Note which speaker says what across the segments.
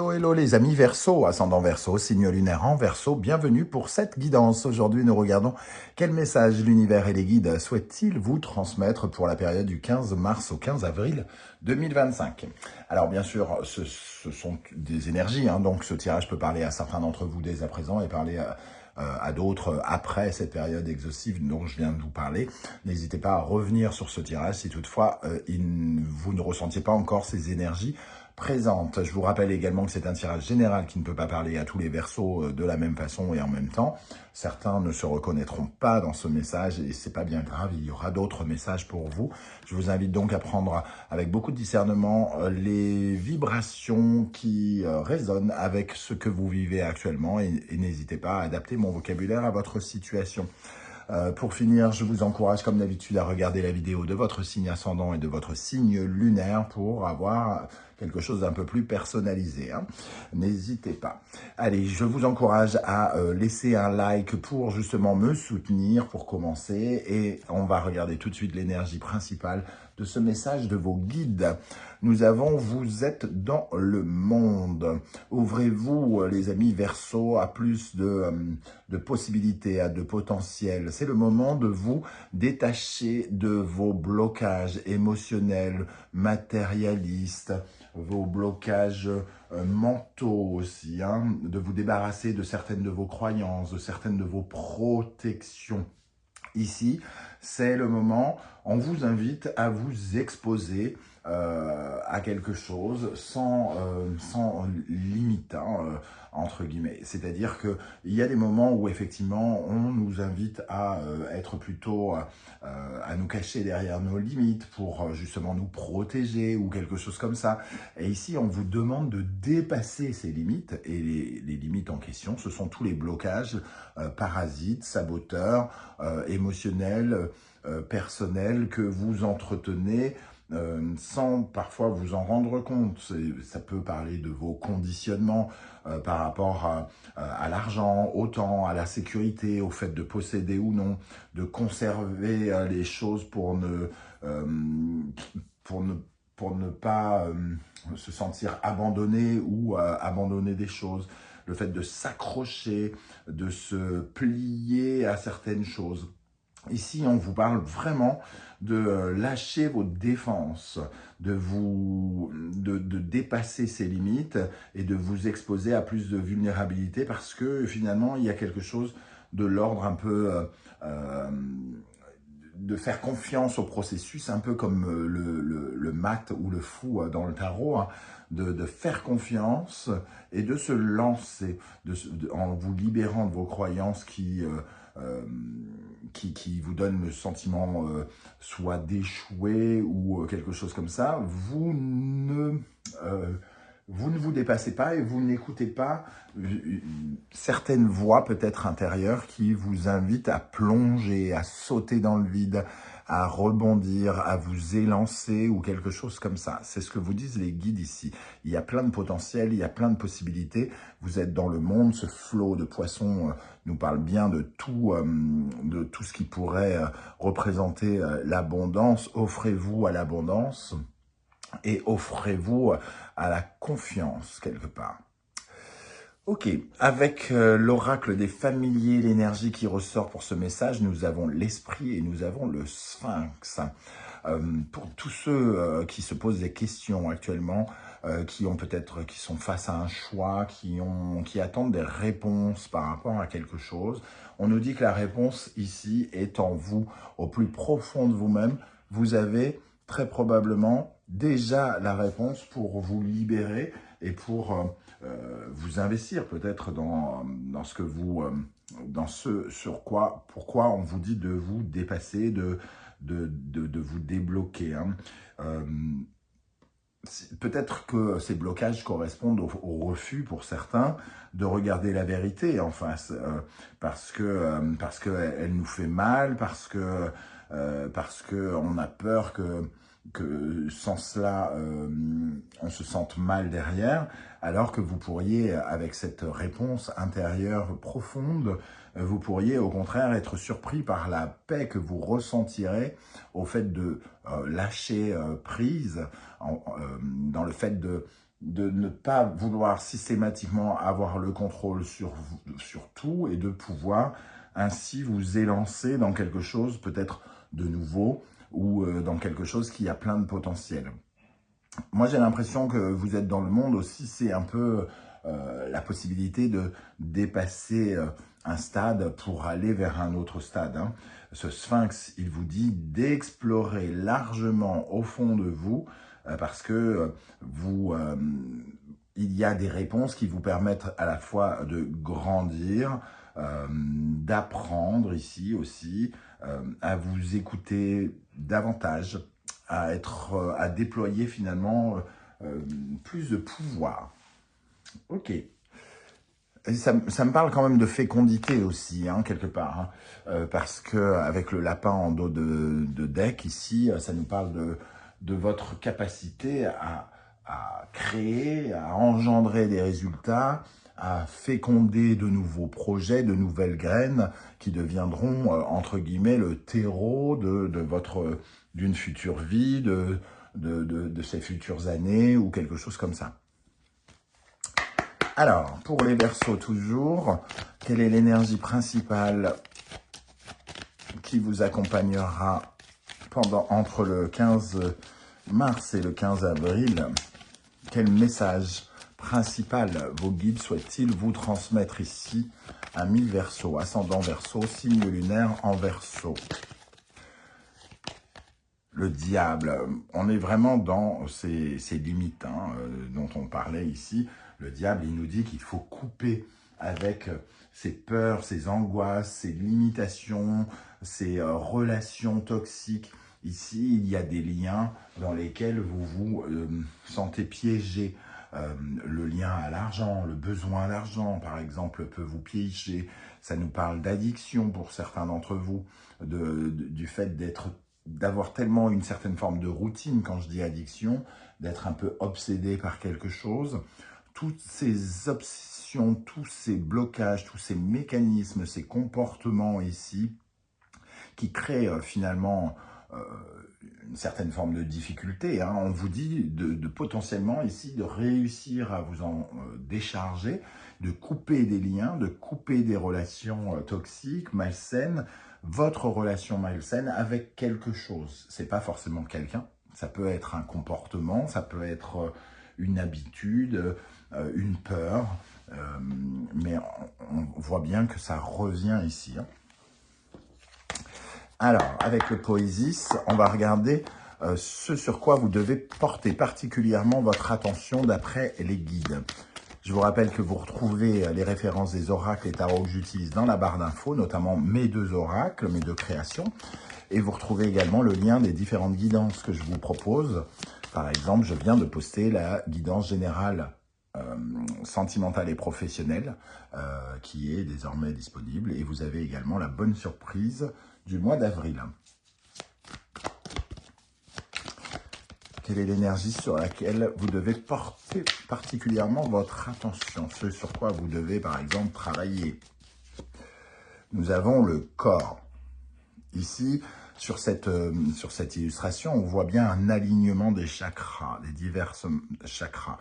Speaker 1: Hello, hello les amis Verseau, ascendant Verseau, signe lunaire en Verseau, bienvenue pour cette guidance. Aujourd'hui, nous regardons quel message l'univers et les guides souhaitent-ils vous transmettre pour la période du 15 mars au 15 avril 2025. Alors bien sûr, ce sont des énergies, donc ce tirage peut parler à certains d'entre vous dès à présent et parler à d'autres après cette période exhaustive dont je viens de vous parler. N'hésitez pas à revenir sur ce tirage si toutefois vous ne ressentiez pas encore ces énergies présentes. Je vous rappelle également que c'est un tirage général qui ne peut pas parler à tous les Verseaux de la même façon et en même temps. Certains ne se reconnaîtront pas dans ce message et c'est pas bien grave, il y aura d'autres messages pour vous. Je vous invite donc à prendre avec beaucoup de discernement les vibrations qui résonnent avec ce que vous vivez actuellement et n'hésitez pas à adapter mon vocabulaire à votre situation. Pour finir, je vous encourage comme d'habitude à regarder la vidéo de votre signe ascendant et de votre signe lunaire pour avoir quelque chose d'un peu plus personnalisé. N'hésitez pas. Allez, je vous encourage à laisser un like pour justement me soutenir pour commencer. Et on va regarder tout de suite l'énergie principale de ce message de vos guides. Nous avons « Vous êtes dans le monde ». Ouvrez-vous, les amis Verseau, à plus de possibilités, à de potentiel. C'est le moment de vous détacher de vos blocages émotionnels, matérialistes, vos blocages mentaux aussi, de vous débarrasser de certaines de vos croyances, de certaines de vos protections. Ici, c'est le moment, on vous invite à vous exposer à quelque chose sans limite, entre guillemets. C'est-à-dire qu'il y a des moments où effectivement on nous invite à être plutôt, à nous cacher derrière nos limites pour justement nous protéger ou quelque chose comme ça. Et ici, on vous demande de dépasser ces limites et les limites en question, ce sont tous les blocages parasites, saboteurs, émotionnels, personnels que vous entretenez sans parfois vous en rendre compte. Ça peut parler de vos conditionnements par rapport à l'argent, au temps, à la sécurité, au fait de posséder ou non, de conserver les choses pour ne pas se sentir abandonné ou abandonner des choses. Le fait de s'accrocher, de se plier à certaines choses. Ici, on vous parle vraiment de lâcher vos défenses, de dépasser ces limites et de vous exposer à plus de vulnérabilité parce que finalement, il y a quelque chose de l'ordre un peu de faire confiance au processus, un peu comme le mat ou le fou dans le tarot, de faire confiance et de se lancer en vous libérant de vos croyances qui vous donnent le sentiment soit d'échouer ou quelque chose comme ça. Vous ne vous dépassez pas et vous n'écoutez pas certaines voix peut-être intérieures qui vous invitent à plonger, à sauter dans le vide, à rebondir, à vous élancer ou quelque chose comme ça. C'est ce que vous disent les guides ici. Il y a plein de potentiel, il y a plein de possibilités. Vous êtes dans le monde, ce flot de poissons nous parle bien de tout ce qui pourrait représenter l'abondance. Offrez-vous à l'abondance. Et offrez-vous à la confiance quelque part. Ok, avec l'oracle des familiers, l'énergie qui ressort pour ce message, nous avons l'esprit et nous avons le sphinx. Pour tous ceux qui se posent des questions actuellement, qui sont face à un choix, qui attendent des réponses par rapport à quelque chose, on nous dit que la réponse ici est en vous, au plus profond de vous-même. Vous avez très probablement déjà la réponse pour vous libérer et pour vous investir peut-être dans ce que vous, pourquoi on vous dit de vous dépasser, de vous débloquer. Peut-être que ces blocages correspondent au refus pour certains de regarder la vérité en face, parce que elle nous fait mal, parce que on a peur que sans cela, on se sente mal derrière, alors que vous pourriez, avec cette réponse intérieure profonde, vous pourriez au contraire être surpris par la paix que vous ressentirez au fait de lâcher prise, dans le fait de ne pas vouloir systématiquement avoir le contrôle sur tout et de pouvoir ainsi vous élancer dans quelque chose peut-être de nouveau ou dans quelque chose qui a plein de potentiel. Moi, j'ai l'impression que vous êtes dans le monde aussi, c'est un peu la possibilité de dépasser un stade pour aller vers un autre stade. Hein. Ce sphinx, il vous dit d'explorer largement au fond de vous parce que il y a des réponses qui vous permettent à la fois de grandir, d'apprendre ici aussi, à vous écouter davantage, à déployer finalement plus de pouvoir. Ok. Et ça me parle quand même de fécondité aussi, hein, quelque part, hein, parce que avec le lapin en dos de deck ici, ça nous parle de votre capacité à créer, à engendrer des résultats, à féconder de nouveaux projets, de nouvelles graines qui deviendront, entre guillemets, le terreau d'une future vie, de ces futures années ou quelque chose comme ça. Alors, pour les Verseaux toujours, quelle est l'énergie principale qui vous accompagnera entre le 15 mars et le 15 avril? Quel message principal vos guides souhaitent-ils vous transmettre ici? Amis Verseau, ascendant Verseau, signe lunaire en Verseau. Le diable, on est vraiment dans ces limites hein, dont on parlait ici. Le diable, il nous dit qu'il faut couper avec ses peurs, ses angoisses, ses limitations, ses relations toxiques. Ici, il y a des liens dans lesquels vous vous sentez piégé. Le lien à l'argent, le besoin d'argent, par exemple, peut vous piéger. Ça nous parle d'addiction pour certains d'entre vous, du fait d'avoir tellement une certaine forme de routine, quand je dis addiction, d'être un peu obsédé par quelque chose. Toutes ces obsessions, tous ces blocages, tous ces mécanismes, ces comportements ici, qui créent finalement une certaine forme de difficulté. Hein. On vous dit de potentiellement ici de réussir à vous en décharger, de couper des liens, de couper des relations toxiques, malsaines, votre relation malsaine avec quelque chose. C'est pas forcément quelqu'un, ça peut être un comportement, ça peut être une habitude, une peur, mais on voit bien que ça revient ici. Hein. Alors, avec le Poésis, on va regarder ce sur quoi vous devez porter particulièrement votre attention d'après les guides. Je vous rappelle que vous retrouvez les références des oracles et tarots que j'utilise dans la barre d'infos, notamment mes 2 oracles, mes 2 créations. Et vous retrouvez également le lien des différentes guidances que je vous propose. Par exemple, je viens de poster la guidance générale sentimentale et professionnelle qui est désormais disponible. Et vous avez également la bonne surprise du mois d'avril. Quelle est l'énergie sur laquelle vous devez porter particulièrement votre attention? Ce sur quoi vous devez, par exemple, travailler. Nous avons le corps. Ici, sur cette illustration, on voit bien un alignement des chakras, des divers chakras,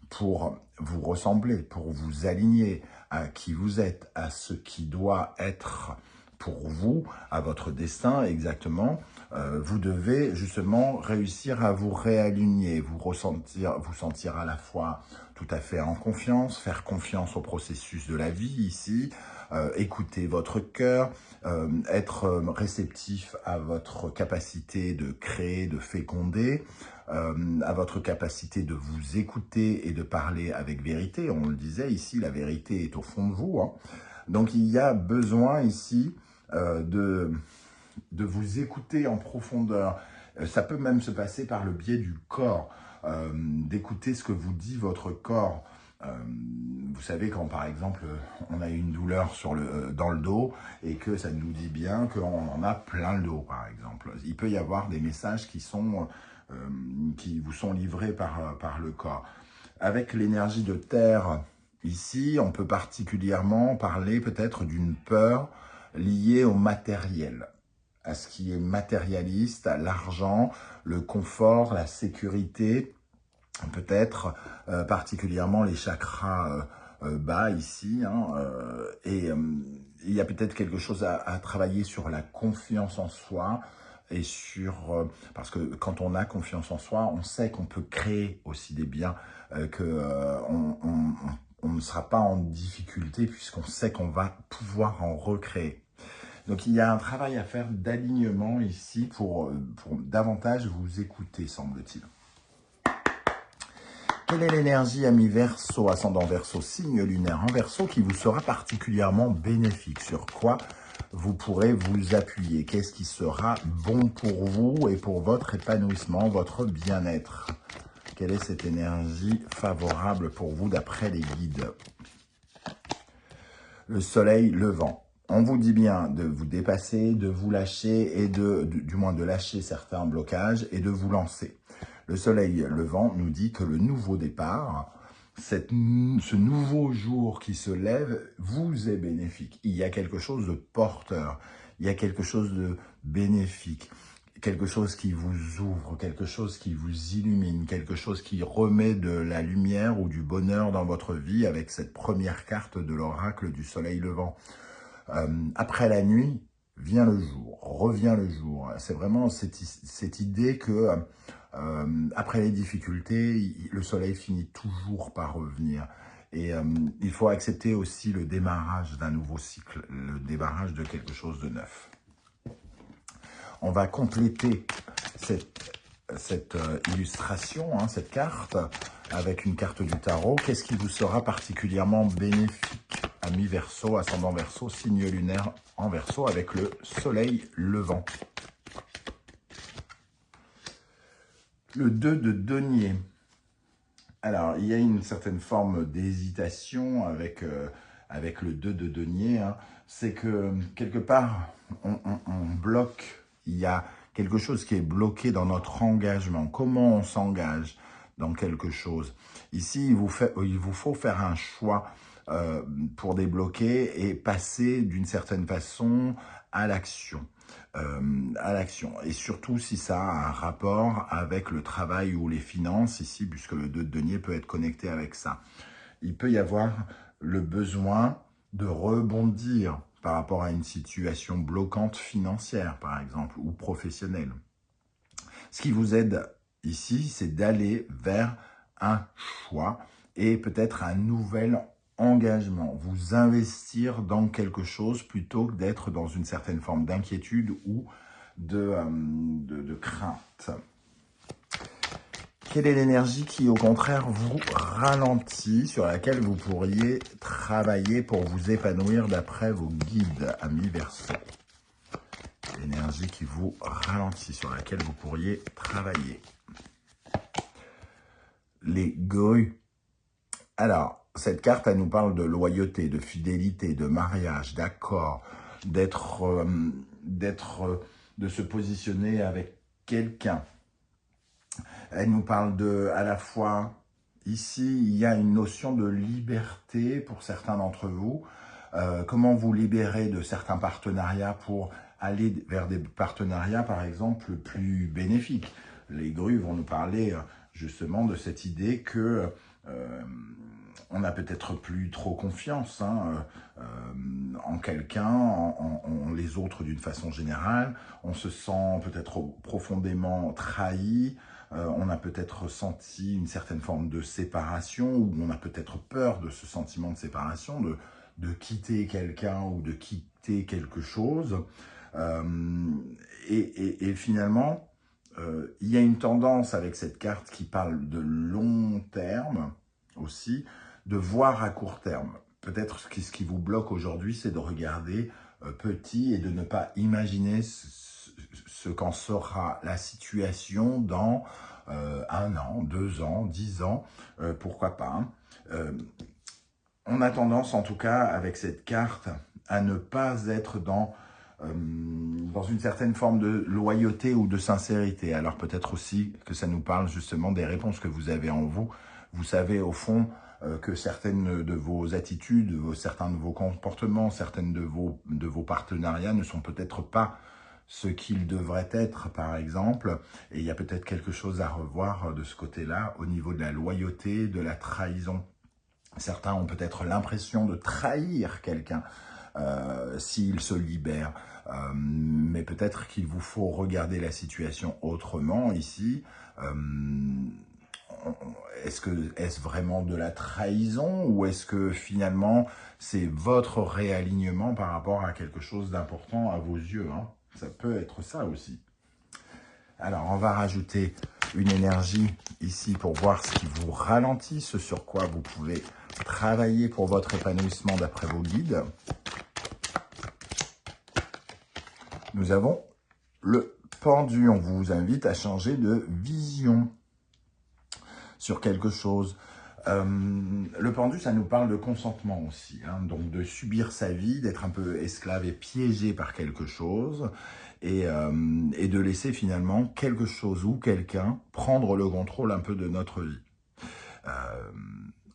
Speaker 1: pour vous ressembler, pour vous aligner à qui vous êtes, à ce qui doit être pour vous, à votre destin exactement. Vous devez justement réussir à vous réaligner, vous sentir à la fois tout à fait en confiance, faire confiance au processus de la vie ici, écouter votre cœur, être réceptif à votre capacité de créer, de féconder, à votre capacité de vous écouter et de parler avec vérité. On le disait ici, la vérité est au fond de vous. Hein. Donc il y a besoin ici de vous écouter en profondeur. Ça peut même se passer par le biais du corps, d'écouter ce que vous dit votre corps. Vous savez, quand par exemple on a une douleur dans le dos et que ça nous dit bien qu'on en a plein le dos, par exemple. Il peut y avoir des messages qui vous sont livrés par le corps. Avec l'énergie de terre, ici, on peut particulièrement parler peut-être d'une peur liée au matériel, à ce qui est matérialiste, à l'argent, le confort, la sécurité, peut-être particulièrement les chakras bas ici, hein, il y a peut-être quelque chose à travailler sur la confiance en soi et parce que quand on a confiance en soi, on sait qu'on peut créer aussi des biens, on ne sera pas en difficulté puisqu'on sait qu'on va pouvoir en recréer. Donc il y a un travail à faire d'alignement ici pour davantage vous écouter, semble-t-il. Quelle est l'énergie ami Verseau, ascendant Verseau, signe lunaire en Verseau qui vous sera particulièrement bénéfique? Sur quoi vous pourrez vous appuyer? Qu'est-ce qui sera bon pour vous et pour votre épanouissement, votre bien-être? Quelle est cette énergie favorable pour vous d'après les guides? Le soleil levant. On vous dit bien de vous dépasser, de vous lâcher et du moins de lâcher certains blocages et de vous lancer. Le soleil levant nous dit que le nouveau départ, ce nouveau jour qui se lève, vous est bénéfique. Il y a quelque chose de porteur, il y a quelque chose de bénéfique, quelque chose qui vous ouvre, quelque chose qui vous illumine, quelque chose qui remet de la lumière ou du bonheur dans votre vie avec cette première carte de l'oracle du soleil levant. Après la nuit, vient le jour, revient le jour. C'est vraiment cette idée que après les difficultés, le soleil finit toujours par revenir. Et il faut accepter aussi le démarrage d'un nouveau cycle, le démarrage de quelque chose de neuf. On va compléter cette illustration, hein, cette carte, avec une carte du tarot. Qu'est-ce qui vous sera particulièrement bénéfique? Ami Verseau, ascendant Verseau, signe lunaire en Verseau avec le soleil levant. Le 2 de denier. Alors, il y a une certaine forme d'hésitation avec le 2 de denier. Hein. C'est que, quelque part, on bloque. Il y a quelque chose qui est bloqué dans notre engagement. Comment on s'engage dans quelque chose? Ici, il vous faut faire un choix pour débloquer et passer d'une certaine façon à l'action. Et surtout si ça a un rapport avec le travail ou les finances ici, puisque le 2 de denier peut être connecté avec ça. Il peut y avoir le besoin de rebondir par rapport à une situation bloquante financière, par exemple, ou professionnelle. Ce qui vous aide ici, c'est d'aller vers un choix et peut-être un nouvel engagement, vous investir dans quelque chose plutôt que d'être dans une certaine forme d'inquiétude ou de crainte. Quelle est l'énergie qui, au contraire, vous ralentit, sur laquelle vous pourriez travailler pour vous épanouir d'après vos guides, amis Verseau? L'énergie qui vous ralentit, sur laquelle vous pourriez travailler. Les grues. Alors, cette carte, elle nous parle de loyauté, de fidélité, de mariage, d'accord, de se positionner avec quelqu'un. Elle nous parle à la fois, ici, il y a une notion de liberté pour certains d'entre vous. Comment vous libérer de certains partenariats pour aller vers des partenariats, par exemple, plus bénéfiques. Les grues vont nous parler justement de cette idée que on n'a peut-être plus trop confiance en quelqu'un, en les autres d'une façon générale. On se sent peut-être profondément trahi. On a peut-être ressenti une certaine forme de séparation, ou on a peut-être peur de ce sentiment de séparation, de quitter quelqu'un ou de quitter quelque chose. Et finalement, il y a une tendance avec cette carte qui parle de long terme aussi, de voir à court terme. Peut-être ce qui vous bloque aujourd'hui, c'est de regarder petit et de ne pas imaginer ce qu'en sera la situation dans 1 an, 2 ans, 10 ans, pourquoi pas. On a tendance, en tout cas, avec cette carte, à ne pas être dans une certaine forme de loyauté ou de sincérité. Alors peut-être aussi que ça nous parle justement des réponses que vous avez en vous. Vous savez au fond que certaines de vos attitudes, certains de vos comportements, certaines de vos partenariats ne sont peut-être pas ce qu'il devrait être, par exemple. Et il y a peut-être quelque chose à revoir de ce côté-là, au niveau de la loyauté, de la trahison. Certains ont peut-être l'impression de trahir quelqu'un s'il se libère. Mais peut-être qu'il vous faut regarder la situation autrement ici. Est-ce vraiment de la trahison ou est-ce que finalement c'est votre réalignement par rapport à quelque chose d'important à vos yeux, hein? Ça peut être ça aussi. Alors, on va rajouter une énergie ici pour voir ce qui vous ralentit, ce sur quoi vous pouvez travailler pour votre épanouissement d'après vos guides. Nous avons le pendu. On vous invite à changer de vision sur quelque chose. Le pendu, ça nous parle de consentement aussi, hein, donc de subir sa vie, d'être un peu esclave et piégé par quelque chose, et de laisser finalement quelque chose ou quelqu'un prendre le contrôle un peu de notre vie.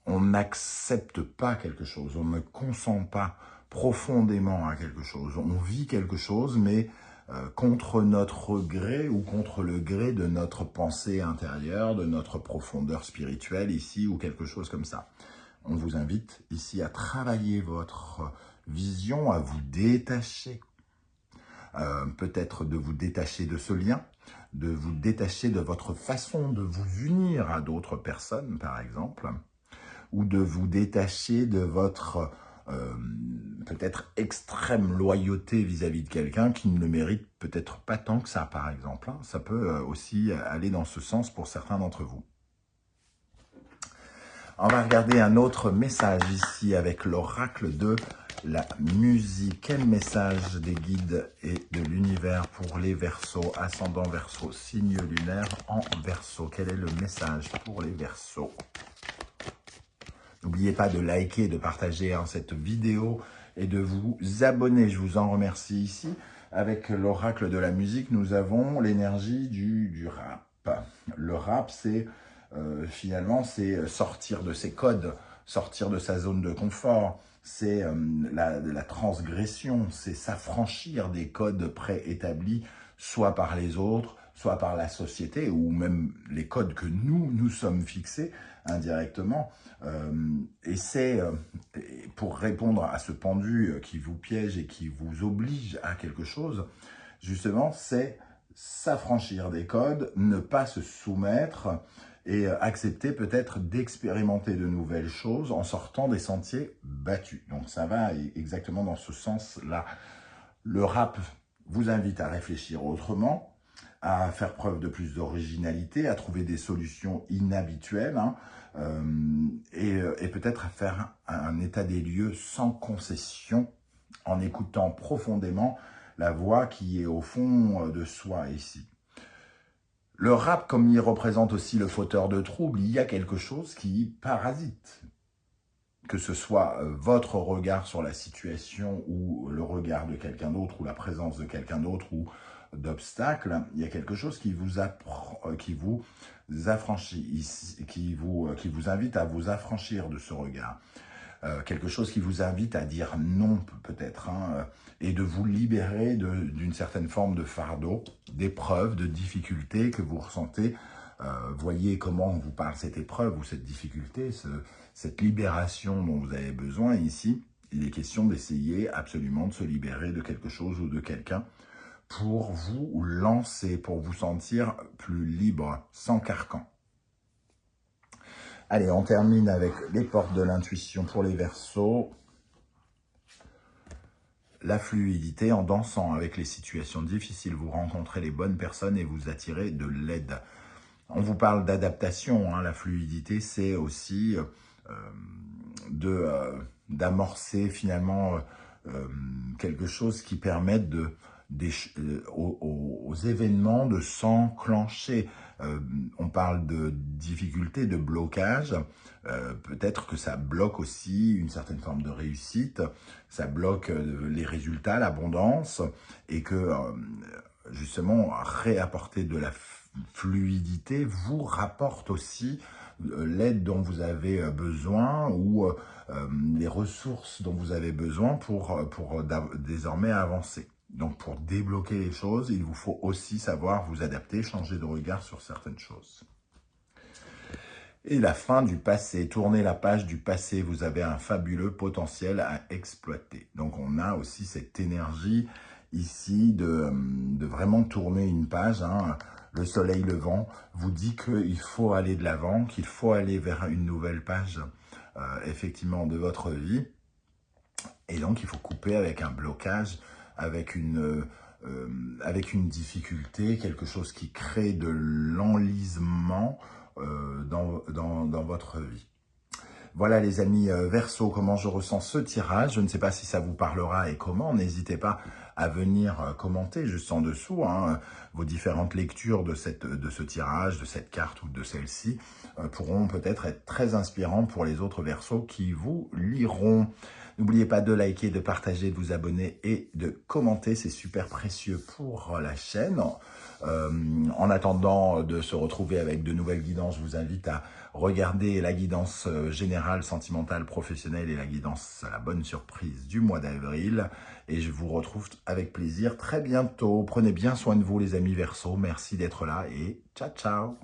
Speaker 1: On n'accepte pas quelque chose, on ne consent pas profondément à quelque chose. On vit quelque chose, mais contre notre gré ou contre le gré de notre pensée intérieure, de notre profondeur spirituelle ici ou quelque chose comme ça. On vous invite ici à travailler votre vision, à vous détacher, peut-être de vous détacher de ce lien, de vous détacher de votre façon de vous unir à d'autres personnes, par exemple, ou de vous détacher de votre peut-être extrême loyauté vis-à-vis de quelqu'un qui ne le mérite peut-être pas tant que ça, par exemple. Hein. Ça peut aussi aller dans ce sens pour certains d'entre vous. On va regarder un autre message ici avec l'oracle de la musique. Quel message des guides et de l'univers pour les Verseaux, ascendant Verseau, signe lunaire en Verseau? Quel est le message pour les Verseaux? N'oubliez pas de liker, de partager cette vidéo et de vous abonner. Je vous en remercie ici. Avec l'oracle de la musique, nous avons l'énergie du rap. Le rap, c'est finalement, c'est sortir de ses codes, sortir de sa zone de confort. C'est la transgression, c'est s'affranchir des codes préétablis, soit par les autres, soit par la société, ou même les codes que nous sommes fixés indirectement. Et c'est pour répondre à ce pendu qui vous piège et qui vous oblige à quelque chose, justement, c'est s'affranchir des codes, ne pas se soumettre et accepter peut-être d'expérimenter de nouvelles choses en sortant des sentiers battus. Donc ça va exactement dans ce sens-là. Le rap vous invite à réfléchir autrement, à faire preuve de plus d'originalité, à trouver des solutions inhabituelles, hein, et peut-être à faire un état des lieux sans concession, en écoutant profondément la voix qui est au fond de soi ici. Le rap, comme il représente aussi le fauteur de troubles, il y a quelque chose qui parasite. Que ce soit votre regard sur la situation ou le regard de quelqu'un d'autre ou la présence de quelqu'un d'autre ou d'obstacles, il y a quelque chose qui vous affranchit, qui vous invite à vous affranchir de ce regard. Quelque chose qui vous invite à dire non peut-être, hein, et de vous libérer d'une certaine forme de fardeau, d'épreuve, de difficulté que vous ressentez. Voyez comment on vous parle cette épreuve ou cette difficulté, cette libération dont vous avez besoin ici. Il est question d'essayer absolument de se libérer de quelque chose ou de quelqu'un pour vous lancer, pour vous sentir plus libre, sans carcan. Allez, on termine avec les portes de l'intuition pour les Verseaux. La fluidité en dansant avec les situations difficiles. Vous rencontrez les bonnes personnes et vous attirez de l'aide. On vous parle d'adaptation. Hein. La fluidité, c'est aussi d'amorcer finalement quelque chose qui permette aux événements de s'enclencher. On parle de difficultés, de blocage. Peut-être que ça bloque aussi une certaine forme de réussite. Ça bloque les résultats, l'abondance. Et que justement, réapporter de la fluidité vous rapporte aussi l'aide dont vous avez besoin ou les ressources dont vous avez besoin pour désormais avancer. Donc, pour débloquer les choses, il vous faut aussi savoir vous adapter, changer de regard sur certaines choses. Et la fin du passé, tournez la page du passé, vous avez un fabuleux potentiel à exploiter. Donc on a aussi cette énergie ici de vraiment tourner une page. Hein. Le soleil levant vous dit qu'il faut aller de l'avant, qu'il faut aller vers une nouvelle page effectivement de votre vie. Et donc il faut couper avec un blocage, avec une difficulté, quelque chose qui crée de l'enlisement dans votre vie. Voilà les amis Verseau, comment je ressens ce tirage. Je ne sais pas si ça vous parlera et comment. N'hésitez pas à venir commenter juste en dessous hein, vos différentes lectures de ce tirage, de cette carte ou de celle-ci pourront peut-être être très inspirants pour les autres Verseaux qui vous liront. N'oubliez pas de liker, de partager, de vous abonner et de commenter. C'est super précieux pour la chaîne. En attendant de se retrouver avec de nouvelles guidances, je vous invite à regarder la guidance générale, sentimentale, professionnelle et la guidance à la bonne surprise du mois d'avril. Et je vous retrouve avec plaisir très bientôt. Prenez bien soin de vous les amis Verseaux. Merci d'être là et ciao ciao.